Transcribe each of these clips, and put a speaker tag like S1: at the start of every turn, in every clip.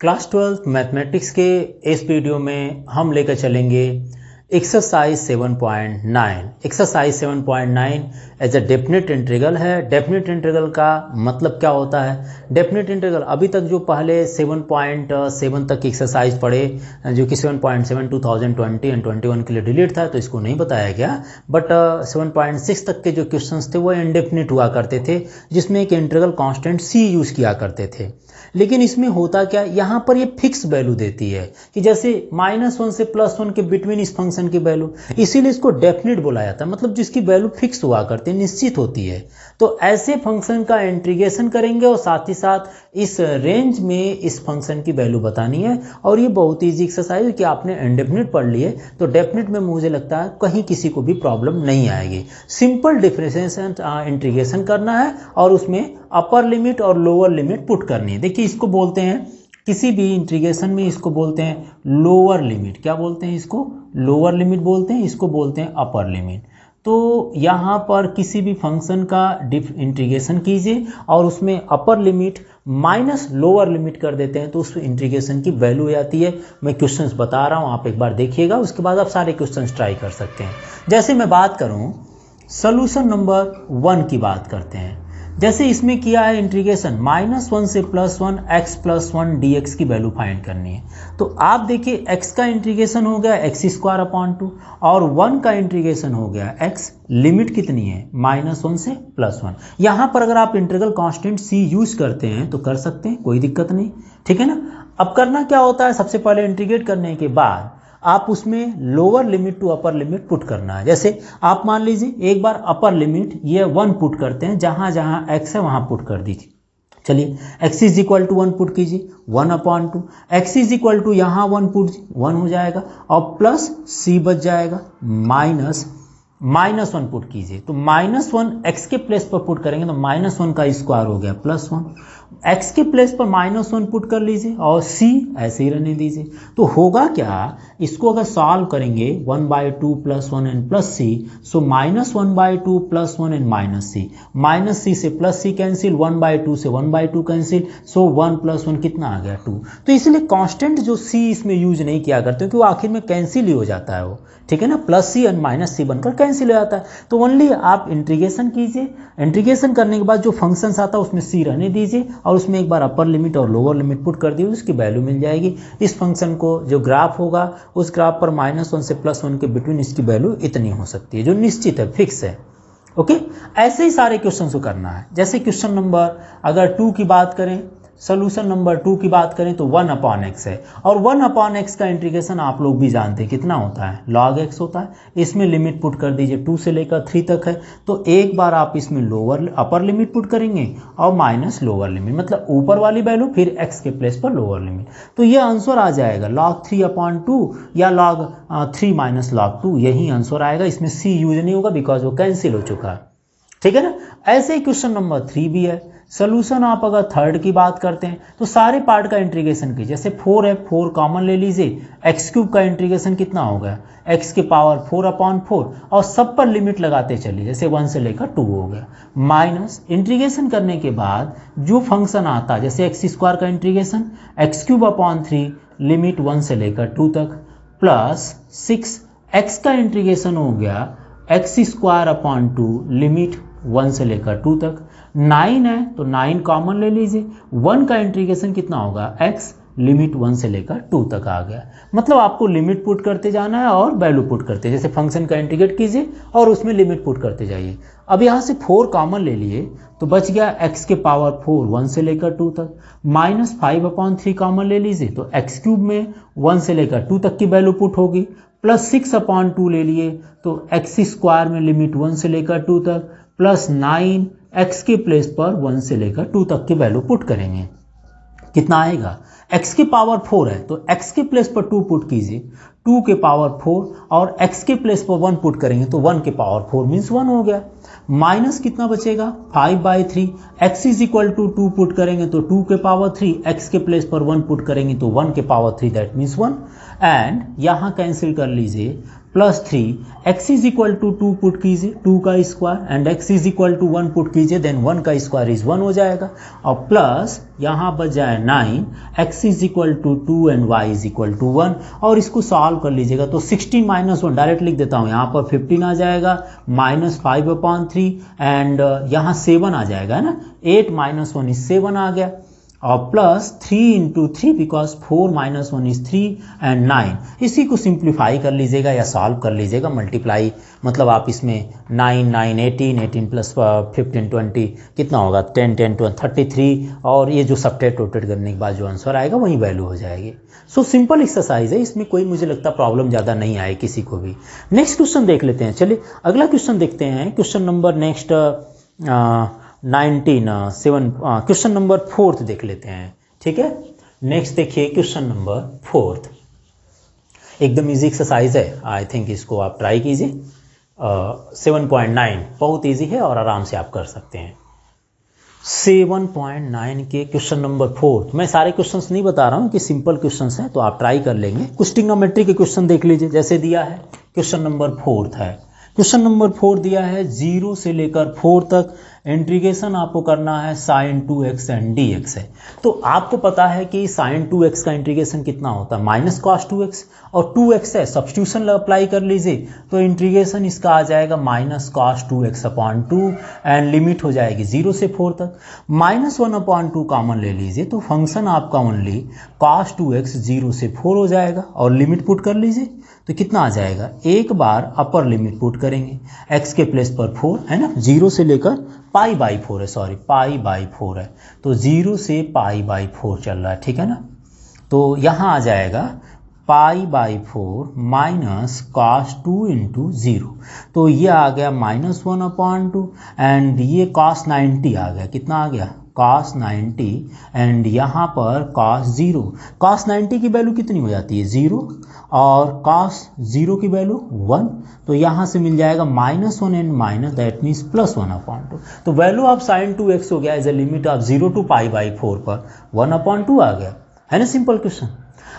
S1: Class 12 mathematics के इस video में हम लेकर चलेंगे exercise 7.9। Exercise 7.9 as a definite integral है। डेफिनेट इंटीग्रल का मतलब क्या होता है? डेफिनेट इंटीग्रल अभी तक जो पहले 7.7 तक एक्सरसाइज पढ़े, जो कि 7.7 2020 एंड 21 के लिए डिलीट था, तो इसको नहीं बताया गया। बट 7.6 तक के जो क्वेश्चंस थे वो इनडेफिनिट हुआ करते थे, जिसमें एक इंटीग्रल कांस्टेंट सी यूज़ किया करते थे। लेकिन इसमें होता क्या, यहाँ पर ये फिक्स वैल्यू देती है कि जैसे -1 से +1 के बिटवीन इस फंक्शन की वैल्यू, इसीलिए इसको डेफिनेट बोला जाता है, मतलब जिसकी वैल्यू फिक्स हुआ करती है, निश्चित होती है। तो ऐसे फंक्शन का इंटीग्रेशन करेंगे और साथ ही साथ इस रेंज में इस फंक्शन की वैल्यू बतानी है। और ये बहुत ईजी एक्सरसाइज है कि आपने इंडेफिनिट पढ़ लिए, तो डेफिनेट में मुझे लगता है कहीं किसी को भी प्रॉब्लम नहीं आएगी। सिंपल डिफरेंशिएशन इंटीग्रेशन करना है और उसमें अपर लिमिट और लोअर लिमिट पुट करनी है। देखिए, इसको बोलते हैं किसी भी इंटीग्रेशन में, इसको बोलते हैं लोअर लिमिट। क्या बोलते हैं इसको? लोअर लिमिट बोलते हैं, इसको बोलते हैं अपर लिमिट। तो यहाँ पर किसी भी फंक्शन का इंटीग्रेशन कीजिए और उसमें upper limit minus lower limit कर देते हैं, तो उस इंटीग्रेशन की वैल्यू आती है। मैं क्वेश्चंस बता रहा हूँ, आप एक बार देखिएगा, उसके बाद आप सारे क्वेश्चंस ट्राई कर सकते हैं। जैसे मैं बात करूँ सोल्यूशन नंबर 1 की बात करते हैं। जैसे इसमें किया है इंटीग्रेशन -1 से +1 x + 1 dx की वैल्यू फाइंड करनी है। तो आप देखिए, x का इंटीग्रेशन हो गया x² और 1 का इंटीग्रेशन हो गया x। लिमिट कितनी है? -1 से +1। यहाँ पर अगर आप इंटीग्रल कांस्टेंट c यूज करते हैं तो कर सकते हैं, कोई दिक्कत नहीं, ठीक है ना। अब करना क्या होता है, सबसे पहले इंटीग्रेट करने के बाद आप उसमें lower limit to upper limit put करना है। जैसे आप मान लीजिए एक बार अपर लिमिट ये 1 पुट करते हैं, जहां जहां x है वहां पुट कर दीजिए। चलिए, x = 1 पुट कीजिए, 1/2। x = यहाँ 1 पुट 1 हो जाएगा और प्लस c बच जाएगा, -1 पुट कीजिए। तो -1 x के प्लेस पर पुट करेंगे तो -1 का स्क्वायर हो गया +1। x के प्लेस पर -1 पुट कर लीजिए और c ऐसे ही रहने दीजिए। तो होगा क्या, इसको अगर सॉल्व करेंगे 1/2 + 1 and plus c, so -1/2 + 1 and -c से +c कैंसिल, 1/2 से 1/2 कैंसिल, सो 1 + 1 कितना आ गया 2। तो इसलिए कांस्टेंट जो c इसमें यूज नहीं किया करते, क्योंकि वो आखिर में कैंसिल ही हो जाता है वो, ठीक है ना, +c एंड -c बनकर कैंसिल हो जाता है। तो ओनली आप इंटीग्रेशन कीजिए, इंटीग्रेशन करने के बाद जो फंक्शंस आता है उसमें c रहने दीजिए और उसमें एक बार अपर लिमिट और लोअर लिमिट पुट कर दीजिए, उसकी वैल्यू मिल जाएगी। इस फंक्शन को जो ग्राफ होगा उस ग्राफ पर -1 से +1 के बिटवीन इसकी वैल्यू इतनी हो सकती है, जो निश्चित है, फिक्स है। ओके, ऐसे ही सारे क्वेश्चन को करना है। जैसे क्वेश्चन नंबर अगर 2 की बात करें, सोल्यूशन नंबर 2 की बात करें तो 1/x है और 1/x का इंटीग्रेशन आप लोग भी जानते हैं कितना होता है, log x होता है। इसमें लिमिट पुट कर दीजिए, 2 से लेकर 3 तक है। तो एक बार आप इसमें अपर लिमिट पुट करेंगे और माइनस लोअर लिमिट, मतलब ऊपर वाली वैल्यू फिर x के प्लेस पर लोअर लिमिट। तो ये आंसर आ जाएगा log 3/2 या log 3 - log 2, यही आंसर आएगा। इसमें c यूज नहीं होगा बिकॉज वो कैंसिल हो चुका है, ठीक है ना। ऐसे ही क्वेश्चन नंबर 3 भी है। सोल्यूशन आप अगर 3rd की बात करते हैं तो सारे पार्ट का इंटीग्रेशन कीजिए। जैसे 4 है, 4 कॉमन ले लीजिए, x³ का इंटीग्रेशन कितना हो गया, x की पावर 4/4 और सब पर लिमिट लगाते चलिए, जैसे 1 से लेकर 2 हो गया। माइनस इंटीग्रेशन करने के बाद जो फंक्शन आता है, जैसे x² का इंटीग्रेशन x³ लिमिट 1 से लेकर 2 तक, प्लस 6 x का इंटीग्रेशन हो गया x² लिमिट 1 से लेकर 2 तक। 9 है तो 9 कॉमन ले लीजिए, 1 का इंटीग्रेशन कितना होगा, x लिमिट 1 से लेकर 2 तक आ गया। मतलब आपको लिमिट पुट करते जाना है और वैल्यू पुट करते, जैसे फंक्शन का इंटीग्रेट कीजिए और उसमें लिमिट पुट करते जाइए। अब यहाँ से 4 कॉमन ले लिए तो बच गया x के पावर 4 1 से लेकर 2 तक, -5/3 कॉमन ले लीजिए तो x³ में 1 से लेकर 2 तक की वैल्यू पुट होगी, प्लस 6/2 ले लिए तो x² में लिमिट 1 से लेकर 2 तक, प्लस 9 x के प्लेस पर 1 से लेकर 2 तक की वैल्यू पुट करेंगे। कितना आएगा, x की पावर 4 है तो x के प्लेस पर 2 पुट कीजिए, 2 के पावर 4 और x के प्लेस पर 1 पुट करेंगे तो 1 के पावर 4 मीन्स 1 हो गया। माइनस कितना बचेगा, 5/3। x = 2 पुट करेंगे तो 2 के पावर 3, x के प्लेस पर 1 पुट करेंगे तो 1 के पावर 3 दैट मीन्स 1। एंड यहाँ कैंसिल कर लीजिए, plus 3, x is equal to 2 put कीजिए, 2 का square, and x is equal to 1 put कीजिए, देन 1 का स्क्वायर इज 1 हो जाएगा, और प्लस यहाँ बच जाए 9, x is equal to 2 and y is equal to 1, और इसको सॉल्व कर लीजिएगा तो 16 माइनस 1 डायरेक्ट लिख देता हूँ, यहाँ पर 15 आ जाएगा, -5/3 एंड यहाँ 7 आ जाएगा, है ना, 8 माइनस 1 इज 7 आ गया, और plus 3 into 3 because 4 minus 1 is 3 and 9, इसी को सिंप्लीफाई कर लीजिएगा या सॉल्व कर लीजिएगा, मल्टीप्लाई मतलब आप इसमें 9 9 18 18 प्लस 15 20 कितना होगा, 10 10 20 33, और ये जो सब्ट्रैक्ट रोटेट करने के बाद जो आंसर आएगा वही वैल्यू हो जाएगी। सो सिंपल एक्सरसाइज है, इसमें कोई मुझे लगता प्रॉब्लम ज़्यादा नहीं आए किसी को भी। नेक्स्ट क्वेश्चन देख लेते हैं, चलिए अगला क्वेश्चन देखते हैं, question number next question number 4 देख लेते हैं, ठीक है। नेक्स्ट देखिए क्वेश्चन नंबर 4, एकदम इजी एक्सरसाइज है, आई थिंक इसको आप ट्राई कीजिए। 7.9 बहुत इजी है और आराम से आप कर सकते हैं। 7.9 के क्वेश्चन नंबर 4, मैं सारे क्वेश्चंस नहीं बता रहा हूँ कि सिंपल क्वेश्चंस हैं, तो आप ट्राई कर लेंगे। कुछ ट्रिग्नोमेट्री के क्वेश्चन देख लीजिए, जैसे दिया है क्वेश्चन नंबर 4 है, क्वेश्चन नंबर 4 दिया है 0 से लेकर 4 तक इंटीग्रेशन आपको करना है sin 2x एंड dx है। तो आपको पता है कि sin 2x का इंटीग्रेशन कितना होता है, माइनस cos 2x, और 2x है, सब्स्टिट्यूशन अप्लाई कर लीजिए तो इंटीग्रेशन इसका आ जाएगा minus cos 2x/2 and limit हो जाएगी 0 से 4 तक। -1/2 कॉमन ले लीजिए तो फंक्शन आपका ओनली cos 2x 0 से 4 हो जाएगा, और लिमिट पुट कर लीजिए तो कितना आ जाएगा, एक बार अपर लिमिट पुट करेंगे x के प्लेस पर 4 है ना, 0 से लेकर π/4 है, सॉरी π/4 है, तो 0 से π/4 चल रहा है, ठीक है ना। तो यहाँ आ जाएगा π/4 माइनस cos 2 इंटू 0, तो ये आ गया -1/2 एंड ये cos 90 आ गया, कितना आ गया cos 90, एंड यहाँ पर cos 0, cos 90 की वैल्यू कितनी हो जाती है 0, और cos 0 की वैल्यू 1, तो यहाँ से मिल जाएगा -1 एंड माइनस दैट मीन्स +1/2, तो वैल्यू ऑफ sin 2x हो गया as a limit of 0 to π/4 पर 1/2 आ गया, है ना, सिंपल क्वेश्चन।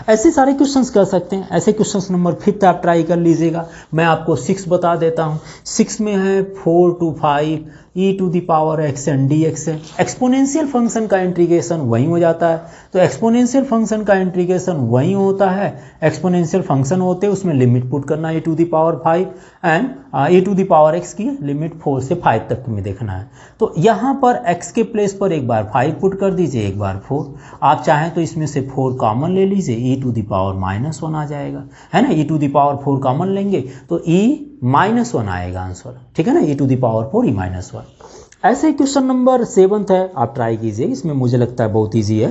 S1: ऐसे सारे क्वेश्चंस कर सकते हैं। ऐसे क्वेश्चंस नंबर 5 आप ट्राई कर लीजिएगा। मैं आपको 6 बता देता हूँ। 6 में है 4 to 5 e⁻x एंड dx है। एक्सपोनेंशियल फंक्शन का इंटीग्रेशन वहीं हो जाता है, तो एक्सपोनेंशियल फंक्शन का इंटीग्रेशन वहीं होता है। एक्सपोनेंशियल फंक्शन होते हैं उसमें लिमिट पुट करना है e⁻5 एंड e⁻x की लिमिट 4 से 5 तक में देखना है। तो यहाँ पर x के प्लेस पर एक बार 5 पुट कर दीजिए, एक बार 4। आप चाहें तो इसमें से 4 कॉमन ले लीजिए, e⁻−1 आ जाएगा, है ना। e⁻4 कॉमन लेंगे तो e−1 आएगा आंसर, ठीक है ना, e⁻4 e−1। ऐसे क्वेश्चन नंबर 7 है, आप ट्राई कीजिए। इसमें मुझे लगता है बहुत इजी है।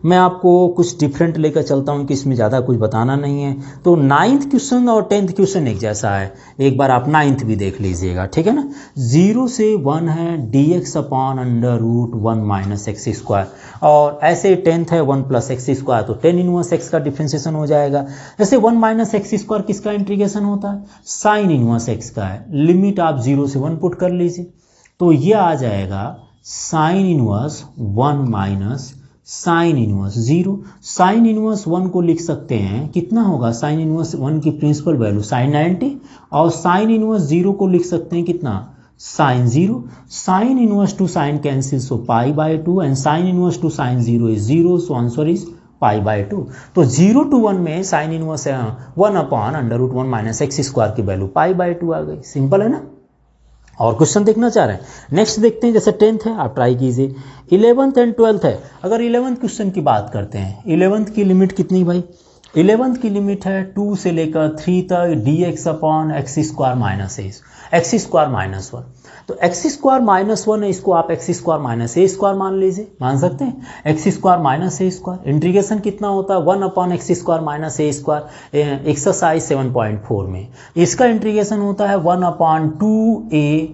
S1: मैं आपको कुछ डिफरेंट लेकर चलता हूँ कि इसमें ज़्यादा कुछ बताना नहीं है। तो 9th क्वेश्चन और 10th क्वेश्चन एक जैसा है, एक बार आप 9th भी देख लीजिएगा, ठीक है ना। 0 से 1 है dx/√1 - x², और ऐसे 10th है 1 + x², तो 10 इनवर्स x का डिफ्रेंसिएशन हो जाएगा। जैसे 1 - x² किसका इंटीग्रेशन होता है, sin इनवर्स x का है। लिमिट आप 0 से 1 पुट कर लीजिए, तो ये आ जाएगा sin inverse 1 minus sin inverse 0। sin inverse 1 को लिख सकते हैं, कितना होगा sin इनवर्स 1 की प्रिंसिपल वैल्यू sin 90, और sin इनवर्स 0 को लिख सकते हैं कितना sin 0। sin inverse to sin cancel, so π/2, and sin inverse to sin 0 is 0, so answer is π/2। तो 0 to 1 में sin इनवर्स 1/√1 - x² की वैल्यू π/2 आ गई। सिंपल है ना। और क्वेश्चन देखना चाह रहे हैं, नेक्स्ट देखते हैं। जैसे 10th है, आप ट्राई कीजिए। 11th एंड 12th है। अगर 11th क्वेश्चन की बात करते हैं, 11th की लिमिट कितनी भाई, 11th की लिमिट है 2 से लेकर 3 तक dx/x² - x²-1। तो x² - 1 है, इसको आप x² - a² मान लीजिए, मान सकते हैं। x² - a², इंटीग्रेशन कितना होता है 1/x² - a²। एक्सरसाइज 7.4 में इसका इंटीग्रेशन होता है 1/2a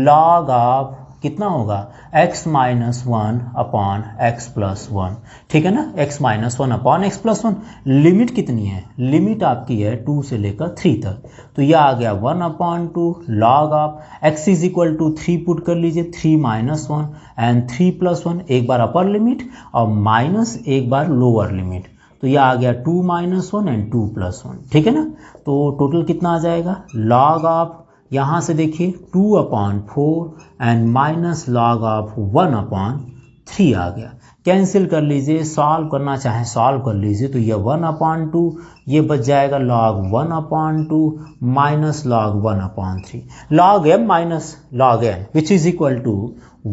S1: log ऑफ कितना होगा x - 1/x+1, ठीक है ना, x - 1/x+1। लिमिट कितनी है, लिमिट आपकी है 2 से लेकर 3 तक, तो यह आ गया 1/2 log ऑफ x = 3 पुट कर लीजिए, 3 - 1 एंड 3 + 1, एक बार अपर लिमिट और माइनस एक बार लोअर लिमिट, तो ये आ गया 2 - 1 एंड 2 + 1, ठीक है ना। तो टोटल कितना आ जाएगा, log ऑफ यहाँ से देखिए 2/4 एंड माइनस log ऑफ 1/3 आ गया। कैंसिल कर लीजिए, सॉल्व करना चाहें सॉल्व कर लीजिए, तो ये 1/2 ये बच जाएगा log 1/2 minus log 1/3 log m minus log n which is equal to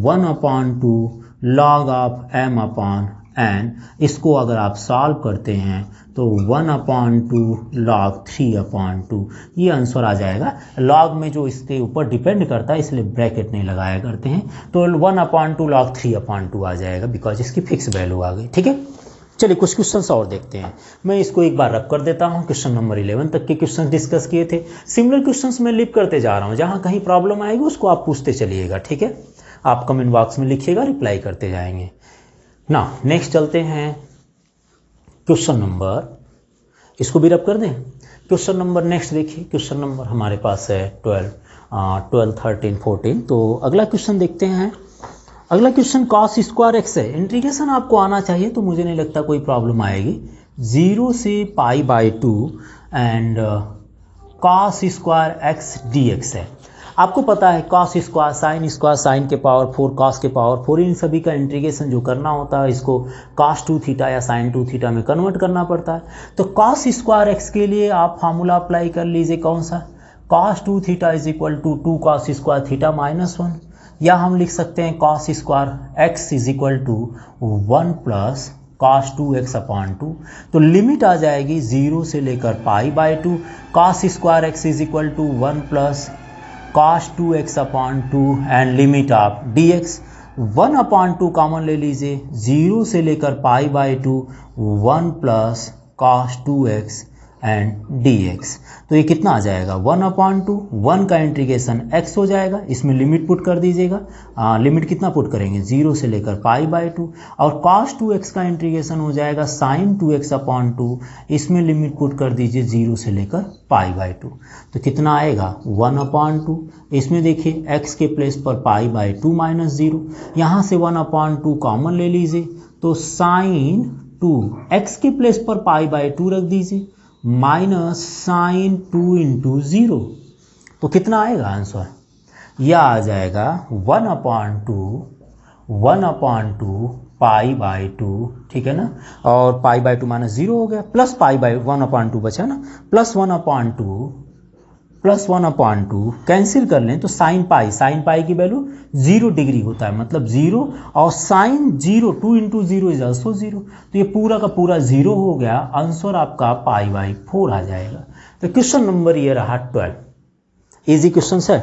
S1: 1/2 log of m/n। इसको अगर आप सॉल्व करते हैं तो 1/2 log 3/2 ये आंसर आ जाएगा। log में जो इसके ऊपर डिपेंड करता है इसलिए ब्रैकेट नहीं लगाया करते हैं, तो 1/2 log 3/2 आ जाएगा बिकॉज इसकी फिक्स वैल्यू आ गई, ठीक है। चलिए कुछ क्वेश्चंस और देखते हैं। मैं इसको एक बार रब कर देता हूं। क्वेश्चन नंबर 11 तक के क्वेश्चन डिस्कस किए थे। सिमिलर क्वेश्चंस मैं लिप करते जा रहा हूं, जहां कहीं प्रॉब्लम आएगी उसको आप पूछते चलिएगा, ठीक है। आप कमेंट बॉक्स में लिखिएगा, रिप्लाई करते जाएंगे ना। नेक्स्ट चलते हैं क्वेश्चन नंबर, इसको भी रब कर दें। क्वेश्चन नंबर नेक्स्ट देखिए, क्वेश्चन नंबर हमारे पास है 12, 13, 14। तो अगला क्वेश्चन देखते हैं। अगला क्वेश्चन cos स्क्वायर एक्स है। इंटीग्रेशन आपको आना चाहिए, तो मुझे नहीं लगता कोई प्रॉब्लम आएगी। 0 से π/2 and cos square X dx है। आपको पता है cos स्क्वायर साइन के पावर 4 cos के पावर 4, इन सभी का इंटीग्रेशन जो करना होता है इसको cos 2 थीटा या sin 2 थीटा में कन्वर्ट करना पड़ता है। तो cos स्क्वायर एक्स के लिए आप फार्मूला अप्लाई कर लीजिए, कौन सा, cos 2 theta is equal to 2 cos square theta -1, या हम लिख सकते हैं cos square x is equal to 1 + cos 2x/2। तो लिमिट आ जाएगी 0 से लेकर π/2, cos square x is equal to 1 + cos 2x/2 and limit of dx 1/2 common ले लीजिए, 0 से लेकर π/2 1 + cos 2x एंड dx। तो ये कितना आ जाएगा 1/2, 1 का इंटीग्रेशन x हो जाएगा, इसमें लिमिट पुट कर दीजिएगा। लिमिट कितना पुट करेंगे 0 से लेकर π/2, और cos 2x का इंटीग्रेशन हो जाएगा sin 2x/2, इसमें लिमिट पुट कर दीजिए 0 से लेकर π/2। तो कितना आएगा 1/2, इसमें देखिए x के प्लेस पर π/2 - 0, यहाँ से 1/2 कॉमन ले लीजिए, तो sin 2 x के प्लेस पर π/2 रख दीजिए माइनस sin 2 × 0। तो कितना आएगा आंसर, यह आ जाएगा 1/2 π/2, ठीक है ना। और π/2 -0 हो गया, प्लस π/1/2 बचा ना, प्लस 1/2 कैंसिल कर लें तो sin पाई की वैल्यू 0 डिग्री होता है, मतलब 0, और sin 0 2 × 0 इज ऑल्सो 0। तो ये पूरा का पूरा 0 हो गया, आंसर आपका π/4 आ जाएगा। तो क्वेश्चन नंबर ये रहा 12। इजी क्वेश्चन है।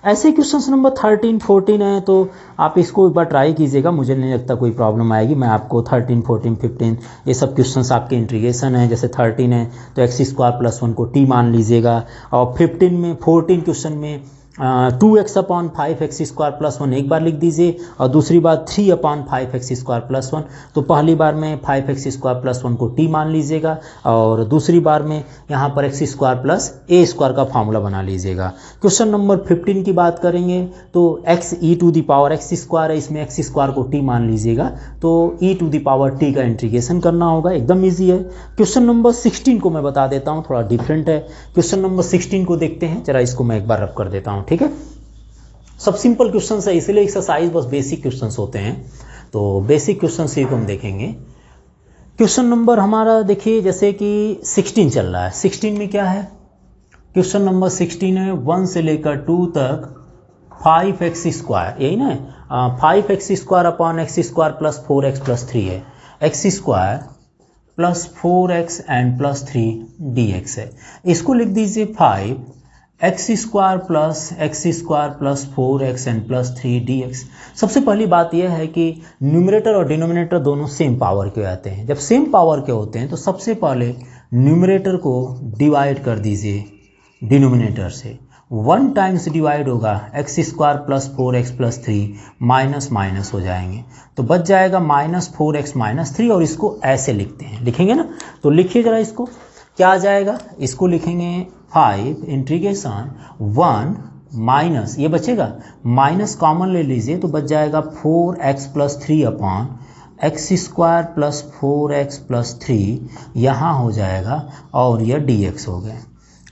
S1: ऐसे क्वेश्चंस नंबर 13, 14 है, तो आप इसको एक बार ट्राई कीजिएगा, मुझे नहीं लगता कोई प्रॉब्लम आएगी। मैं आपको 13, 14, 15 ये सब क्वेश्चंस आपके इंटीग्रेशन है। जैसे 13 है तो x² + 1 को t मान लीजिएगा, और 14 क्वेश्चन में 2x/5x² + 1 एक बार लिख दीजिए, और दूसरी बार 3/5x² + 1। तो पहली बार में 5x² + 1 को t मान लीजिएगा, और दूसरी बार में यहाँ पर x² + a² का फार्मूला बना लीजिएगा। क्वेश्चन नंबर 15 की बात करेंगे तो x² है, इसमें x² को t मान लीजिएगा, तो e⁻t का इंटीग्रेशन करना होगा, एकदम ईजी है। क्वेश्चन नंबर 16 को मैं बता देता हूँ, थोड़ा डिफरेंट है। क्वेश्चन नंबर 16 को देखते हैं, जरा इसको मैं एक बार रब कर देता हूँ, ठीक है। सब सिंपल क्वेश्चन है, इसलिए एक्सरसाइज बस बेसिक क्वेश्चंस होते हैं, तो बेसिक क्वेश्चन से हम देखेंगे। क्वेश्चन नंबर हमारा देखिए, जैसे कि 16 चल रहा है। 16 में क्या है, क्वेश्चन नंबर 16 है 1 से लेकर 2 तक 5x², यही ना, 5x² / x² + 4x + 3 है, x² + 4x एंड +3 dx है। इसको लिख दीजिए 5x² + x² + 4x and +3 dx। सबसे पहली बात यह है कि न्यूमरेटर और डिनोमिनेटर दोनों सेम पावर के आते हैं। जब सेम पावर के होते हैं तो सबसे पहले न्यूमरेटर को डिवाइड कर दीजिए डिनोमिनेटर से, 1 टाइम्स डिवाइड होगा x² + 4x + 3 माइनस हो जाएंगे, तो बच जाएगा -4x - 3, और इसको ऐसे लिखते हैं, लिखेंगे ना, तो लिखिए जरा इसको, क्या आ जाएगा, इसको लिखेंगे 5 इंटीग्रेशन 1 माइनस, ये बचेगा माइनस कॉमन ले लीजिए, तो बच जाएगा 4x + 3 x square plus 4x plus 3 यहाँ हो जाएगा और यह dx हो गया।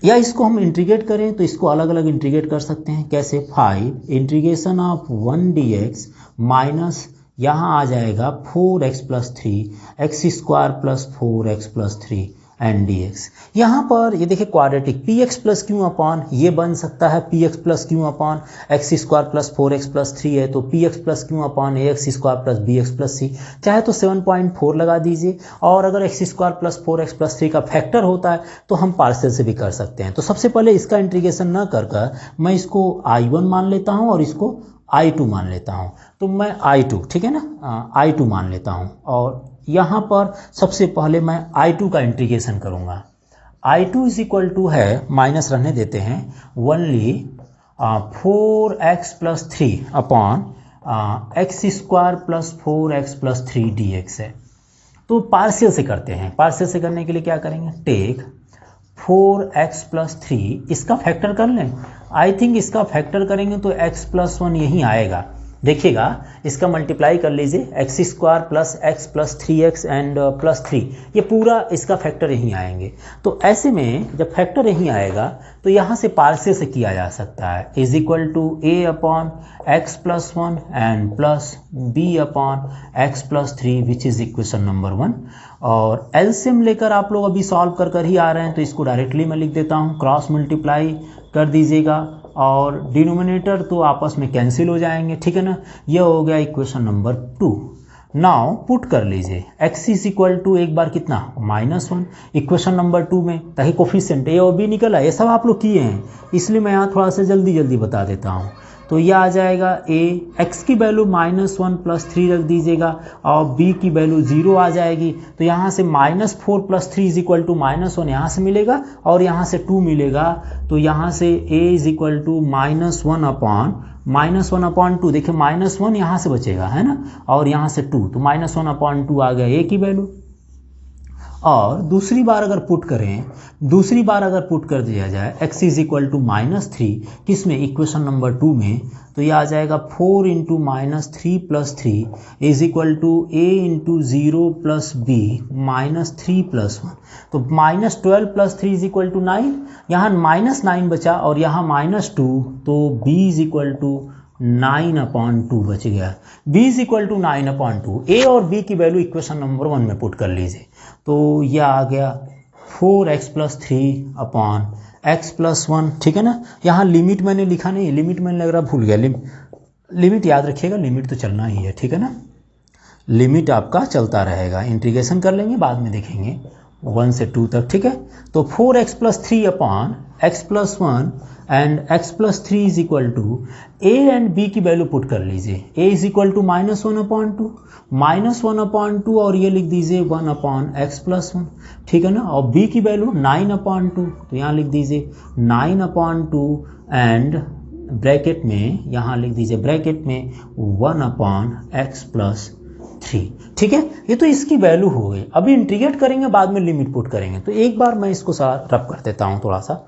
S1: या इसको हम इंटीग्रेट करें तो इसको अलग अलग इंटीग्रेट कर सकते हैं। कैसे? 5 इंटीग्रेशन ऑफ 1 dx माइनस यहाँ आ जाएगा 4x plus 3 x square plus 4x plus 3 and dx। यहाँ पर ये देखिए quadratic px plus Q upon ये बन सकता है px plus Q upon x square plus 4x plus 3 है तो px plus Q upon ax square plus bx plus c। चाहे तो 7.4 लगा दीजिए, और अगर x square plus 4x plus 3 का फैक्टर होता है तो हम पार्शियल से भी कर सकते हैं। तो सबसे पहले इसका इंटीग्रेशन न कर मैं इसको I1 मान लेता हूँ और इसको I2 मान लेता हूँ। तो मैं I2, ठीक है ना, I2 मान लेता हूँ, और यहाँ पर सबसे पहले मैं I2 का इंटीग्रेशन करूँगा। I2 इज इक्वल टू है, माइनस रहने देते हैं, only 4x plus 3 upon x square plus 4x plus 3 dx है। तो पार्शियल से करते हैं। पार्शियल से करने के लिए क्या करेंगे? टेक 4x प्लस 3, इसका फैक्टर कर लें। आई थिंक इसका फैक्टर करेंगे तो x प्लस 1 यहीं आएगा। देखिएगा, इसका मल्टीप्लाई कर लीजिए, x square plus x plus 3x and plus 3, ये पूरा इसका फैक्टर यहीं आएंगे। तो ऐसे में जब फैक्टर यहीं आएगा तो यहाँ से पार्शियल से किया जा सकता है, is equal to a upon x plus 1 and plus b upon x plus 3 which is equation number 1। और एलसीएम लेकर आप लोग अभी सॉल्व कर ही आ रहे हैं, तो इसको डायरेक्टली मैं लिख देता हूँ, क्रॉस मल्टीप्लाई कर दीजिएगा और डिनोमिनेटर तो आपस में कैंसिल हो जाएंगे, ठीक है ना। यह हो गया इक्वेशन नंबर 2। नाउ पुट कर लीजिए, x इज इक्वल टू एक बार कितना -1 इक्वेशन नंबर 2 में, ताकि कोफिशिएंट a और b निकला। ये सब आप लोग किए हैं, इसलिए मैं यहाँ थोड़ा सा जल्दी बता देता हूँ। तो यह आ जाएगा a, x की वैल्यू -1 प्लस 3 रख दीजिएगा और b की वैल्यू 0 आ जाएगी। तो यहाँ से -4 प्लस 3 इज इक्वल टू -1 यहाँ से मिलेगा और यहाँ से 2 मिलेगा। तो यहाँ से a is equal to -1 upon 2, देखिए -1 यहाँ से बचेगा, है ना, और यहाँ से 2, तो -1 अपॉन 2 आ गया a की वैल्यू। और दूसरी बार अगर पुट कर दिया जाए x इज इक्वल टू -3 किस में, इक्वेशन नंबर 2 में, तो ये आ जाएगा 4 into -3 plus 3 is equal to a into 0 plus b -3 plus 1। तो -12 प्लस 3 इज इक्वल टू 9, यहाँ -9 बचा और यहाँ -2, तो b is equal to 9 upon 2 बच गया। b is equal to 9 upon 2, a और b की वैल्यू इक्वेशन नंबर 1 में पुट कर लीजिए। तो यह आ गया 4x plus 3 upon x plus 1, ठीक है ना। यहाँ लिमिट मैंने लिखा नहीं, लिमिट मैंने लग रहा भूल गया, लिमिट याद रखिएगा, लिमिट तो चलना ही है, ठीक है ना, लिमिट आपका चलता रहेगा। इंटीग्रेशन कर लेंगे, बाद में देखेंगे 1 से 2 तक, ठीक है। तो 4x plus 3 upon x plus 1 and x plus 3 is equal to a and b की वैल्यू पुट कर लीजिए। a is equal to -1 upon 2 और ये लिख दीजिए 1 अपॉन x प्लस 1, ठीक है ना। और b की वैल्यू 9 अपॉन 2, तो यहाँ लिख दीजिए 9 अपॉन 2 एंड ब्रैकेट में, यहाँ लिख दीजिए ब्रैकेट में 1 अपॉन x प्लस 3, ठीक है। ये तो इसकी वैल्यू हो गई। अभी इंटीग्रेट करेंगे, बाद में लिमिट पुट करेंगे। तो एक बार मैं इसको साथ रब कर देता हूँ, थोड़ा सा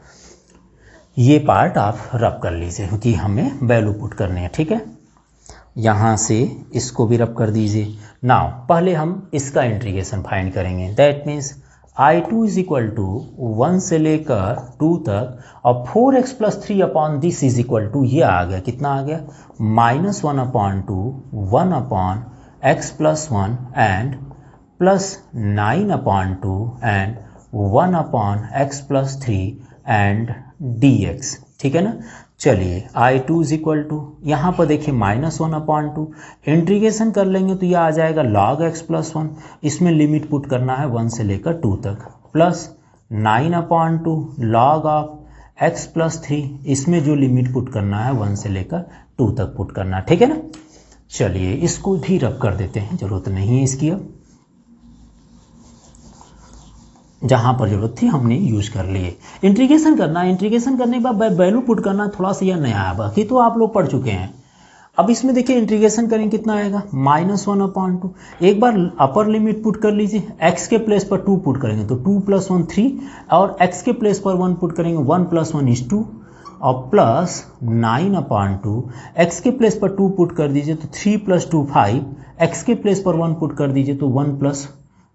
S1: ये पार्ट आप रब कर लीजिए क्योंकि हमें वैल्यू पुट करनी है, ठीक है। यहाँ से इसको भी रब कर दीजिए। नाउ पहले हम इसका इंटीग्रेशन फाइंड करेंगे, that means I2 is equal to 1 से लेकर 2 तक और 4x plus 3 upon this is equal to, ये आ गया, कितना आ गया, -1 upon 2, 1 upon x plus 1 and plus 9 upon 2 and 1 upon x plus 3 and dx, ठीक है ना। चलिए I2 इज इक्वल टू, यहाँ पर देखिए -1 अपॉन 2, इंटीग्रेशन कर लेंगे तो यह आ जाएगा log x प्लस 1, इसमें लिमिट पुट करना है 1 से लेकर 2 तक, plus 9 upon 2 log of x plus 3, इसमें जो लिमिट पुट करना है 1 से लेकर 2 तक पुट करना है, ठीक है ना। चलिए इसको भी रब कर देते हैं, जरूरत नहीं है इसकी, अब जहाँ पर जरूरत थी हमने यूज कर लिए। इंटीग्रेशन करना, इंटीग्रेशन करने के बाद वैल्यू पुट करना, थोड़ा सा यह नया है, बाकी तो आप लोग पढ़ चुके हैं। अब इसमें देखिए इंटीग्रेशन करेंगे कितना आएगा, -1 अपॉन 2। एक बार अपर लिमिट पुट कर लीजिए, x के प्लेस पर 2 पुट करेंगे तो 2 प्लस 1 3, और x के प्लेस पर 1 पुट करेंगे 1 प्लस 1 इज 2, और प्लस 9/2, एक्स के प्लेस पर 2 पुट कर दीजिए तो 3 + 2 5, एक्स के प्लेस पर 1 पुट कर दीजिए तो 1 +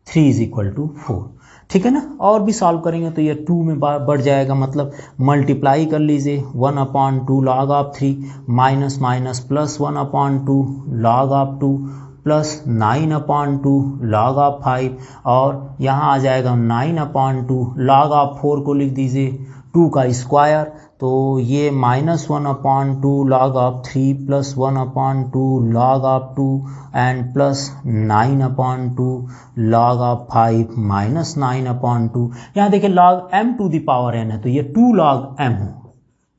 S1: 3 = 4। ठीक है ना। और भी सॉल्व करेंगे तो ये 2 में बढ़ जाएगा, मतलब मल्टीप्लाई कर लीजिए 1/2 log of 3 minus minus plus 1/2 log of 2 plus 9/2 log of 5, और यहाँ आ जाएगा 9/2 log ऑफ 4 को लिख दीजिए 2 का स्क्वायर, तो ये -1/2 log of 3 plus 1/2 log of 2 and plus 9/2 log of 5 minus 9/2। यहाँ देखिए log m⁴n है, तो ये 2 log m हो,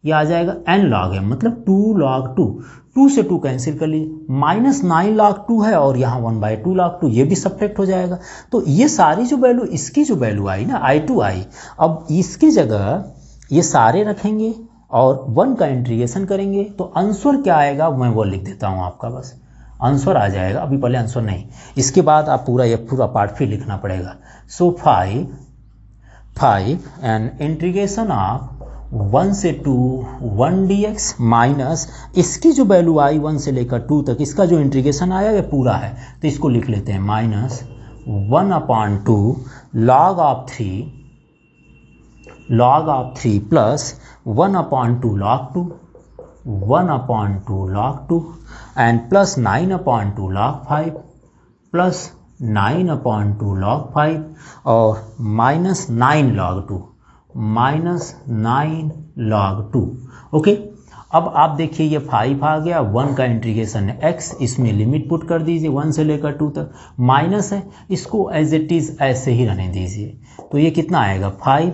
S1: ये आ जाएगा n log m, मतलब 2 log 2, 2 से 2 कैंसिल कर लीजिए, -9 log 2 है और यहाँ 1/2 log 2, ये भी सब्ट्रैक्ट हो जाएगा। तो ये सारी जो वैल्यू, इसकी जो वैल्यू आई ना I2 आई, अब इसकी जगह ये सारे रखेंगे और 1 का इंटीग्रेशन करेंगे, तो आंसर क्या आएगा मैं वो लिख देता हूँ आपका, बस आंसर आ जाएगा। अभी पहले आंसर नहीं, इसके बाद आप पूरा पार्ट फिर लिखना पड़ेगा। सो 5 एंड इंटीग्रेशन ऑफ 1 से 2 1 dx माइनस इसकी जो वैल्यू आई 1 से लेकर 2 तक, इसका जो इंटीग्रेशन आया ये पूरा है, तो इसको लिख लेते हैं -1/2 log of 3 plus 1/2 log 2, 1/2 log 2 and plus 9/2 log 5 plus 9/2 log 5 और -9 log 2, -9 log 2। ओके, अब आप देखिए ये 5 आ गया, 1 का इंटीग्रेशन है x, इसमें लिमिट पुट कर दीजिए 1 से लेकर 2 तक, माइनस है, इसको एज इट इज ऐसे ही रहने दीजिए, तो ये कितना आएगा 5,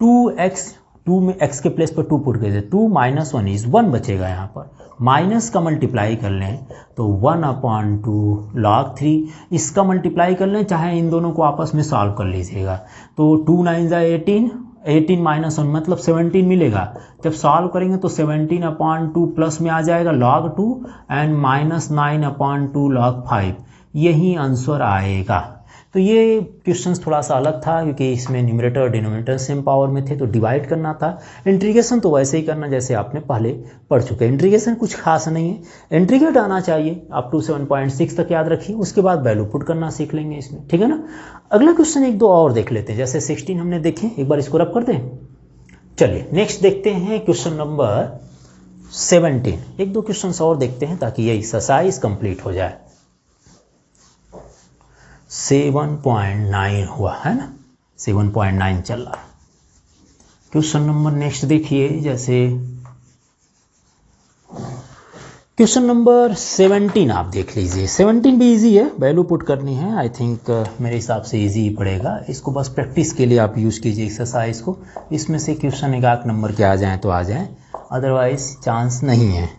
S1: 2x, 2 में x के प्लेस पर 2 पुट कर दीजिए, 2 - 1 इज 1 बचेगा, यहाँ पर माइनस का मल्टीप्लाई कर लें तो 1/2 log 3, इसका मल्टीप्लाई कर लें, चाहे इन दोनों को आपस में सॉल्व कर लीजिएगा, तो 2 9 18, 18 - 1 मतलब 17 मिलेगा। जब सॉल्व करेंगे तो 17/2 प्लस में आ जाएगा log 2 एंड -9/2 log 5, यही आंसर आएगा। तो ये क्वेश्चंस थोड़ा सा अलग था, क्योंकि इसमें न्यूमरेटर और डिनोमिनेटर सेम पावर में थे, तो डिवाइड करना था। इंटीग्रेशन तो वैसे ही करना जैसे आपने पहले पढ़ चुके हैं, इंटीग्रेशन कुछ खास नहीं है, इंटीग्रेट आना चाहिए, अप टू 7.6 तक याद रखिए, उसके बाद वैल्यू पुट करना सीख लेंगे इसमें, ठीक है ना। अगला क्वेश्चन 1-2 और देख लेते हैं, जैसे 16 हमने देखे, एक बार इसको रब कर दें। चलिए नेक्स्ट देखते हैं क्वेश्चन नंबर 17, 1-2 क्वेश्चन और देखते हैं ताकि ये एक्सरसाइज कंप्लीट हो जाए। 7.9 हुआ है ना, 7.9 चल रहा है। क्वेश्चन नंबर नेक्स्ट देखिए, जैसे क्वेश्चन नंबर 17 आप देख लीजिए। 17 भी इजी है, वैल्यू पुट करनी है, आई थिंक मेरे हिसाब से इजी ही पड़ेगा, इसको बस प्रैक्टिस के लिए आप यूज़ कीजिए एक्सरसाइज को, इसमें से क्वेश्चन 1 नंबर के आ जाएँ तो आ जाएँ, अदरवाइज चांस नहीं है।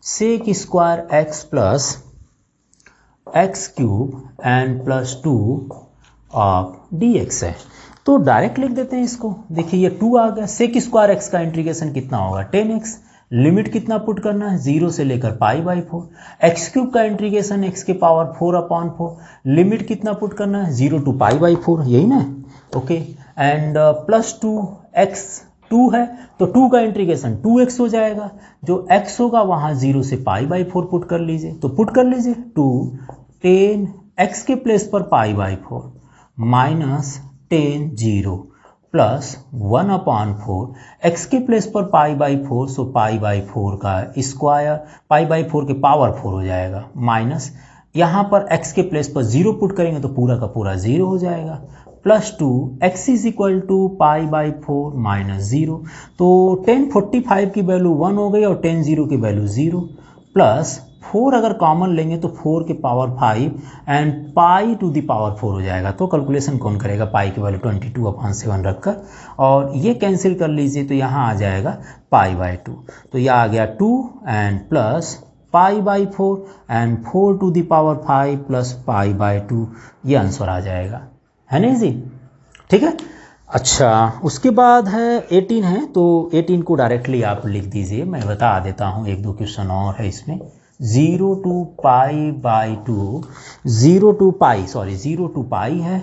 S1: sec² x plus x³ and plus 2 of dx है, तो डायरेक्ट लिख देते हैं इसको। देखिए ये 2 आ गया, sec² x का इंटीग्रेशन कितना होगा 10x, लिमिट कितना पुट करना है 0 से लेकर π/4, x³ का इंटीग्रेशन x के पावर 4/4, लिमिट कितना पुट करना है 0 to π/4, यही ना, ओके, एंड प्लस 2x 2 है तो 2 का इंटीग्रेशन 2x हो जाएगा, जो x होगा वहाँ 0 से π/4 पुट कर लीजिए, तो पुट कर लीजिए 2 10 x के प्लेस पर π/4 माइनस 10 0 प्लस 1/4 x के प्लेस पर π/4, सो π/4 का स्क्वायर, π/4 के पावर 4 हो जाएगा, माइनस यहाँ पर x के प्लेस पर 0 पुट करेंगे तो पूरा का पूरा 0 हो जाएगा, प्लस 2 x = π/4 माइनस 0, तो 1045 की वैल्यू 1 हो गई और 10 0 की वैल्यू 0, प्लस 4 अगर कॉमन लेंगे तो 4 के पावर 5 एंड π⁴ हो जाएगा, तो कैलकुलेशन कौन करेगा, पाई की वैल्यू 22/7 रखकर, और ये कैंसिल कर लीजिए तो यहाँ आ जाएगा π/2, तो यह आ गया 2 एंड प्लस π/4 एंड 4⁵ प्लस π/2, ये आंसर आ जाएगा, है ना जी, ठीक है। अच्छा, उसके बाद है 18 है, तो 18 को डायरेक्टली आप लिख दीजिए, मैं बता देता हूँ, 1-2 क्वेश्चन और है इसमें। 0 to π/2, 0 to π है,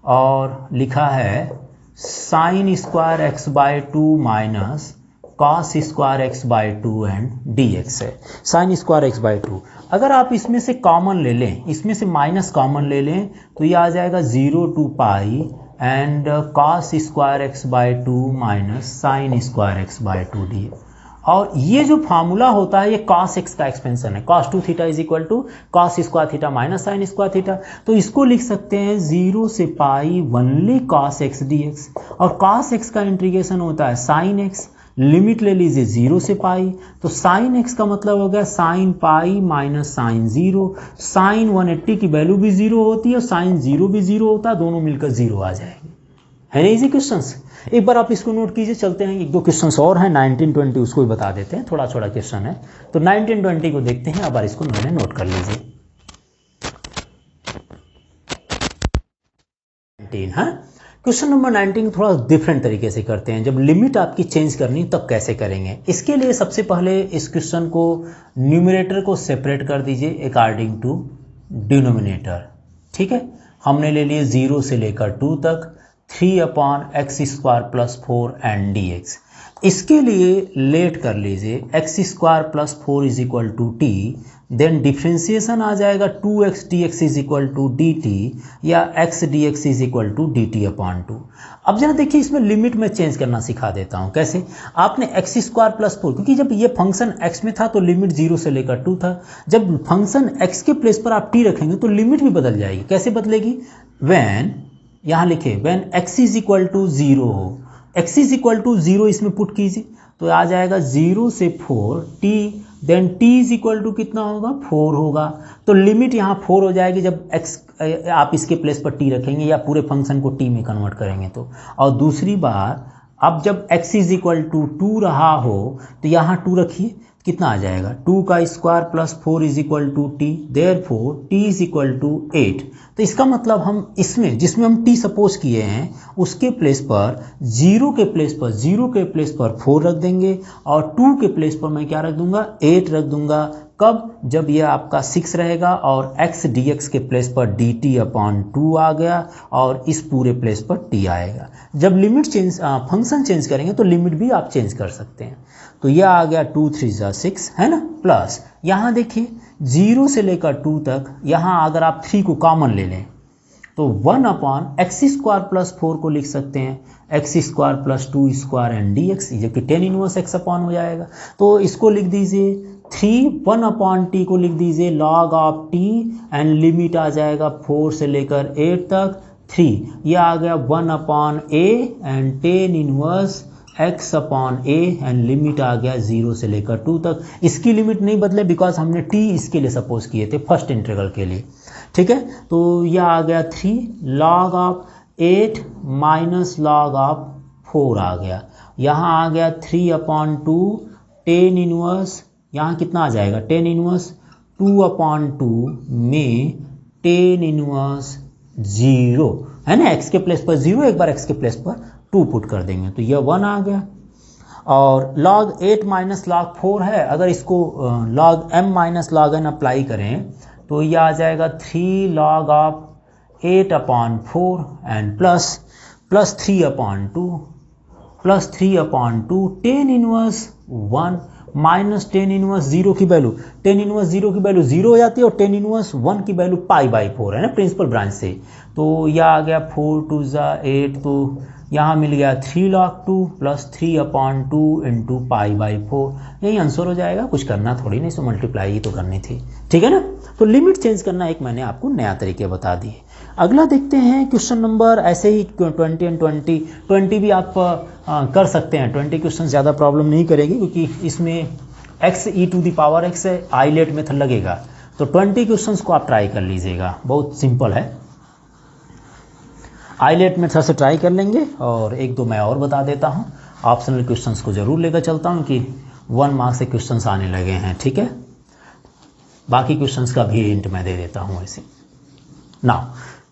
S1: और लिखा है sin² x/2 minus cos square X by two and D X है, sine square X by two. अगर आप इसमें से कॉमन ले लें, इसमें से माइनस कॉमन ले लें, तो ये आ जाएगा 0 to pi and cos square X by two minus sine square X by two D. और ये जो फार्मूला होता है ये कॉस एक्स का एक्सपेंशन है, cos two theta is equal to cos square theta minus sine square theta. तो इसको लिख सकते हैं 0 से pi only cos X D X, और कॉस एक्स का इंटीग्रेशन होता है साइन एक्स, लिमिट ले लीजिए 0 से पाई, तो साइन एक्स का मतलब हो गया sine pi minus sine 0। Sine 180 की वैल्यू भी 0 होती है और साइन 0 भी 0 होता है, दोनों मिलकर 0 आ जाएंगे। है ना इजी क्वेश्चंस? एक बार आप इसको नोट कीजिए। चलते हैं, एक दो क्वेश्चंस और हैं 19-20, उसको भी बता देते हैं, थोड़ा छोटा क्वेश्चन है। तो 19-20 को देखते हैं, अब बार इसको मैंने नोट कर लीजिए। 19, हाँ, क्वेश्चन नंबर 19 थोड़ा डिफरेंट तरीके से करते हैं। जब लिमिट आपकी चेंज करनी तब कैसे करेंगे, इसके लिए सबसे पहले इस क्वेश्चन को न्यूमरेटर को सेपरेट कर दीजिए अकॉर्डिंग टू डिनोमिनेटर। ठीक है, हमने ले लिए 0 से लेकर 2 तक 3/x² + 4 एंड dx। इसके लिए लेट कर लीजिए x² + 4 = t, देन डिफ्रेंसिएशन आ जाएगा 2x dx = dt या x dx = dt/2। अब जरा देखिए, इसमें लिमिट में चेंज करना सिखा देता हूँ। कैसे? आपने x² + 4, क्योंकि जब ये फंक्शन x में था तो लिमिट 0 से लेकर 2 था। जब फंक्शन x के प्लेस पर आप t रखेंगे तो लिमिट भी बदल जाएगी। कैसे बदलेगी? व्हेन, यहाँ लिखे व्हेन x = 0 हो, x = 0 इसमें पुट कीजिए तो आ जाएगा 0 से 4 t, देन t = कितना होगा? 4 होगा। तो लिमिट यहाँ 4 हो जाएगी जब x आप इसके प्लेस पर t रखेंगे या पूरे फंक्शन को t में कन्वर्ट करेंगे तो। और दूसरी बार, अब जब x = 2 रहा हो तो यहाँ 2 रखिए, कितना आ जाएगा? 2 का स्क्वायर + 4 = t, देयरफॉर t = 8। तो इसका मतलब हम इसमें, जिसमें हम t सपोज किए हैं, उसके प्लेस पर 0 के प्लेस पर 4 रख देंगे और 2 के प्लेस पर मैं क्या रख दूंगा? 8 रख दूंगा। कब? जब यह आपका 6 रहेगा और x dx के प्लेस पर dt/2 आ गया और इस पूरे प्लेस पर t आएगा। जब लिमिट चेंज, फंक्शन चेंज करेंगे तो लिमिट भी आप चेंज कर सकते हैं। तो यह आ गया 2 3 6, है ना, प्लस यहाँ देखिए 0 से लेकर 2 तक, यहाँ अगर आप 3 को कॉमन ले लें तो 1/x² + 4 को लिख सकते हैं x² + 2² एंड dx, जो कि tan 1x अपॉन हो जाएगा। तो इसको लिख दीजिए 1/t को लिख दीजिए log of t and limit आ जाएगा 4 से लेकर 8 तक 3, यह आ गया 1/a and tan 1x/a and limit आ गया 0 से लेकर 2 तक। इसकी लिमिट नहीं बदले बिकॉज हमने t इसके लिए सपोज किए थे फर्स्ट इंटीग्रल के लिए। ठीक है, तो यह आ गया 3 log of 8 minus log of 4 आ गया। यहाँ आ गया 3/2 tan 1, यहाँ कितना आ जाएगा? tan 1 2/2 में tan 1 0, है ना, x के प्लेस पर 0, एक बार x के प्लेस पर 2 पुट कर देंगे तो यह 1 आ गया। और log 8 माइनस log 4 है, अगर इसको log m minus log n apply करें तो यह आ जाएगा 3 log of 8/4 and plus 3/2 tan 1 1 minus tan 1 0 की वैल्यू, tan 1 0 की वैल्यू 0 हो जाती है और tan 1 1 की वैल्यू π/4 है ना, प्रिंसिपल ब्रांच से। तो यह आ गया 4 2 8, तो यहाँ मिल गया 3 log 2 + 3/2 × π/4। यही आंसर हो जाएगा, कुछ करना थोड़ी नहीं, इसमें मल्टीप्लाई ही तो करनी थी। ठीक है ना, तो लिमिट चेंज करना एक मैंने आपको नया तरीके बता दिए। अगला देखते हैं क्वेश्चन नंबर, ऐसे ही 20 एंड 20 भी आप कर सकते हैं। 20 क्वेश्चन ज़्यादा प्रॉब्लम नहीं करेगी क्योंकि इसमें xe⁻x है, आईलेट मेथड लगेगा। तो 20 क्वेश्चंस को आप ट्राई कर लीजिएगा, बहुत सिंपल है। आईलेट मेथड से ट्राई कर लेंगे और एक दो मैं और बता देता हूँ। ऑप्शनल क्वेश्चंस को जरूर लेकर चलता हूँ कि 1 मार्क्स से क्वेश्चंस आने लगे हैं। ठीक है, बाकी क्वेश्चंस का भी हिंट मैं दे देता हूँ ऐसे। नाउ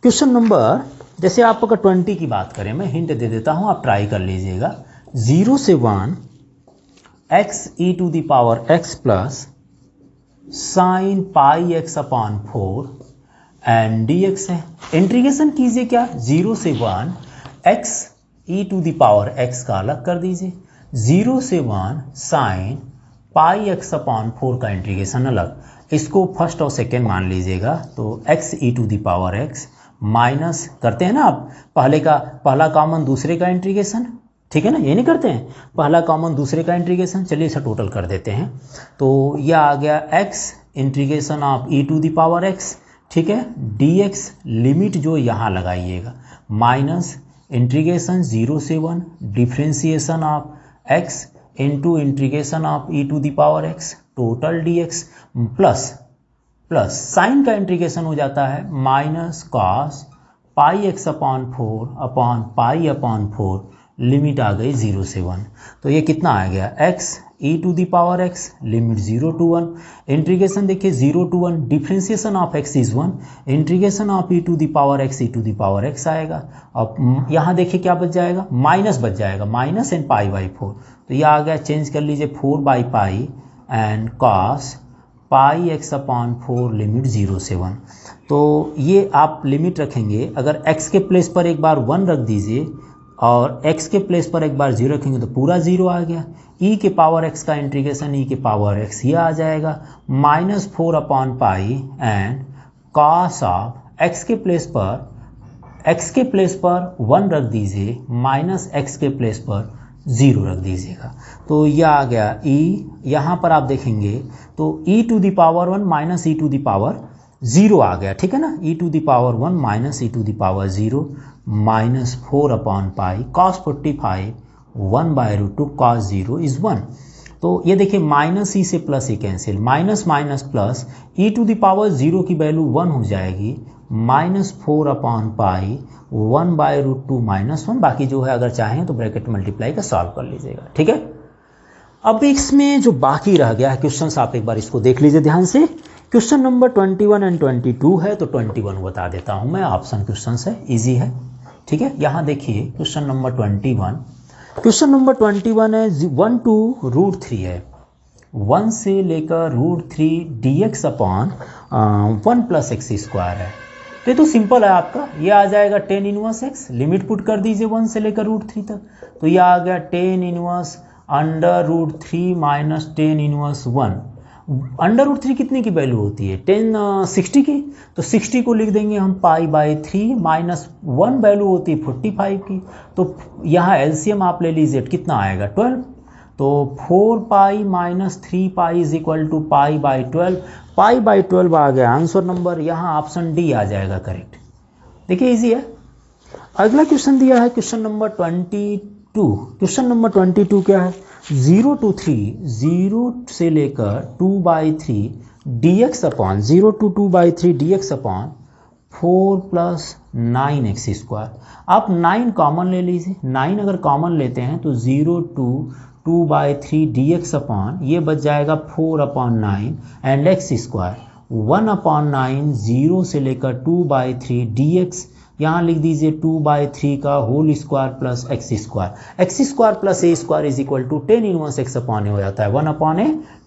S1: क्वेश्चन नंबर, जैसे आप अगर 20 की बात करें, मैं हिंट दे देता हूँ, आप ट्राई कर लीजिएगा। 0 से 1 xe⁻x plus sin πx/4 and dx है। इंटीग्रेशन कीजिए क्या? 0 से 1 xe⁻x का अलग कर दीजिए, 0 से 1 साइन पाई एक्स अपॉन 4 का इंटीग्रेशन अलग, इसको फर्स्ट और सेकेंड मान लीजिएगा। तो x e to the power x minus करते हैं ना आप, पहला कॉमन दूसरे का इंटीग्रेशन, ठीक है ना, ये नहीं करते हैं, पहला कॉमन दूसरे का इंटीग्रेशन। चलिए इसे टोटल कर देते हैं। तो यह आ गया x integration of e to the power x, ठीक है, dx लिमिट जो यहाँ लगाइएगा माइनस इंटीग्रेशन 0 से 1 differentiation of x into integration of e to the power x total dx plus sine का इंटीग्रेशन हो जाता है minus cos pi X upon 4 upon pi upon 4, limit आ गई 0 से 1। तो ये कितना आ गया x e to the power x limit 0 to 1, integration देखिए 0 to 1 differentiation of x is 1, integration of e to the power x आएगा। अब यहाँ देखिए क्या बच जाएगा, माइनस बच जाएगा, माइनस एंड पाई बाई 4। तो ये आ गया, चेंज कर लीजिए 4 by pi and cos pi X upon 4 limit 0 से 1। तो ये आप लिमिट रखेंगे, अगर x के प्लेस पर एक बार 1 रख दीजिए और x के प्लेस पर एक बार 0 रखेंगे तो पूरा 0 आ गया। e के पावर x का इंटीग्रेशन e के पावर x ये आ जाएगा minus 4 upon pi and cos of x के प्लेस पर 1 रख दीजिए माइनस x के प्लेस पर 0 रख दीजिएगा। तो यह आ गया e, यहाँ पर आप देखेंगे तो e to the power 1 minus e to the power 0 आ गया, ठीक है ना, e to the power 1 minus e to the power 0 minus 4 upon pi cos 45 1 by root 2 cos 0 is 1। तो ये देखिए माइनस ई से plus e cancel, minus minus plus e to the power 0 की वैल्यू 1 हो जाएगी minus 4 upon pi 1 by root 2 minus 1। बाकी जो है अगर चाहें तो ब्रैकेट मल्टीप्लाई का सॉल्व कर लीजिएगा, ठीक है। अब इसमें जो बाकी रह गया है क्वेश्चन, आप एक बार इसको देख लीजिए ध्यान से। क्वेश्चन नंबर 21 एंड 22 है, तो 21 बता देता हूं मैं, ऑप्शन क्वेश्चन है, इजी है, ठीक है। यहाँ देखिए क्वेश्चन नंबर 21 है 1 to √3 है, 1 से लेकर √3 dx upon 1 plus X square है। तो ये तो सिंपल है आपका, ये आ जाएगा tan inverse x, limit put कर दीजिए 1 से लेकर √3 तक। तो ये आ गया tan inverse under √3 minus tan inverse 1। Under √3 कितने की वैल्यू होती है, 60 की, तो 60 को लिख देंगे हम पाई बाई 3 माइनस 1 वैल्यू होती है 45 की। तो यहाँ एलसीएम आप ले लीजिए, कितना आएगा 12। तो 4 pi minus 3 pi is equal to pi by 12, pi by 12 आ गया आंसर नंबर, यहाँ ऑप्शन डी आ जाएगा करेक्ट। देखिए इजी है। अगला क्वेश्चन दिया है क्वेश्चन नंबर 22। क्वेश्चन नंबर 22 क्या है, 0 to 3, 0 से लेकर 2/3 dx upon 0 to 2/3 dx upon 4 plus 9x square. आप 9 कॉमन ले लीजिए, 9 अगर कॉमन लेते हैं तो 0 to 2/3 dx अपॉन ये बच जाएगा 4 upon 9 and x square 1 upon 9 0 से लेकर 2/3 dx, यहाँ लिख दीजिए 2/3 का whole square plus X square plus A square is equal to tan inverse x upon A हो जाता है, 1 upon A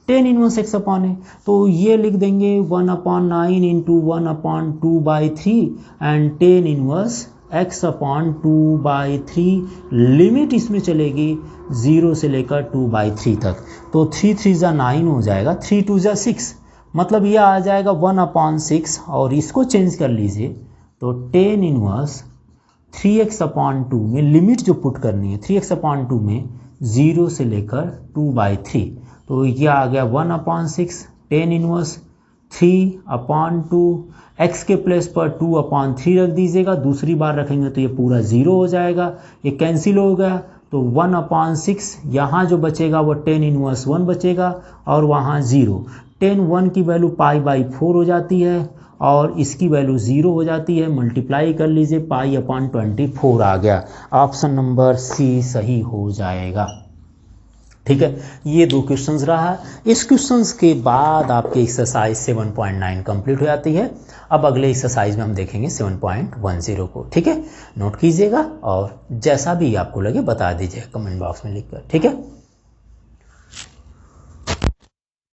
S1: tan inverse x upon A. तो ये लिख देंगे 1 upon 9 into 1 upon 2/3 and tan inverse x upon 2/3, limit इसमें चलेगी 0 से लेकर 2/3 तक। तो 3 3 जा 9 हो जाएगा, 3 2 जा 6, मतलब ये आ जाएगा 1 अपॉन 6। और इसको चेंज कर लीजिए तो tan इनवर्स 3x अपॉन 2 में लिमिट जो पुट करनी है 3x अपॉन 2 में 0 से लेकर 2/3, तो ये आ गया 1 upon 6 tan inverse 3 upon 2, x के प्लेस पर 2 अपॉन 3 रख दीजिएगा, दूसरी बार रखेंगे तो ये पूरा 0 हो जाएगा, ये कैंसिल हो गया। तो 1 अपॉन 6 यहाँ जो बचेगा वो tan इनवर्स 1 बचेगा और वहाँ 0। tan 1 की वैल्यू पाई बाई 4 हो जाती है और इसकी वैल्यू 0 हो जाती है, मल्टीप्लाई कर लीजिए, पाई अपॉन 24 आ गया। ऑप्शन नंबर सी सही हो जाएगा, ठीक है। ये 2 क्वेश्चंस रहा। इस क्वेश्चंस के बाद आपके एक्सरसाइज 7.9 कंप्लीट हो जाती है। अब अगले एक्सरसाइज में हम देखेंगे 7.10 को, ठीक है। नोट कीजिएगा और जैसा भी आपको लगे बता दीजिए कमेंट बॉक्स में लिखकर, ठीक है।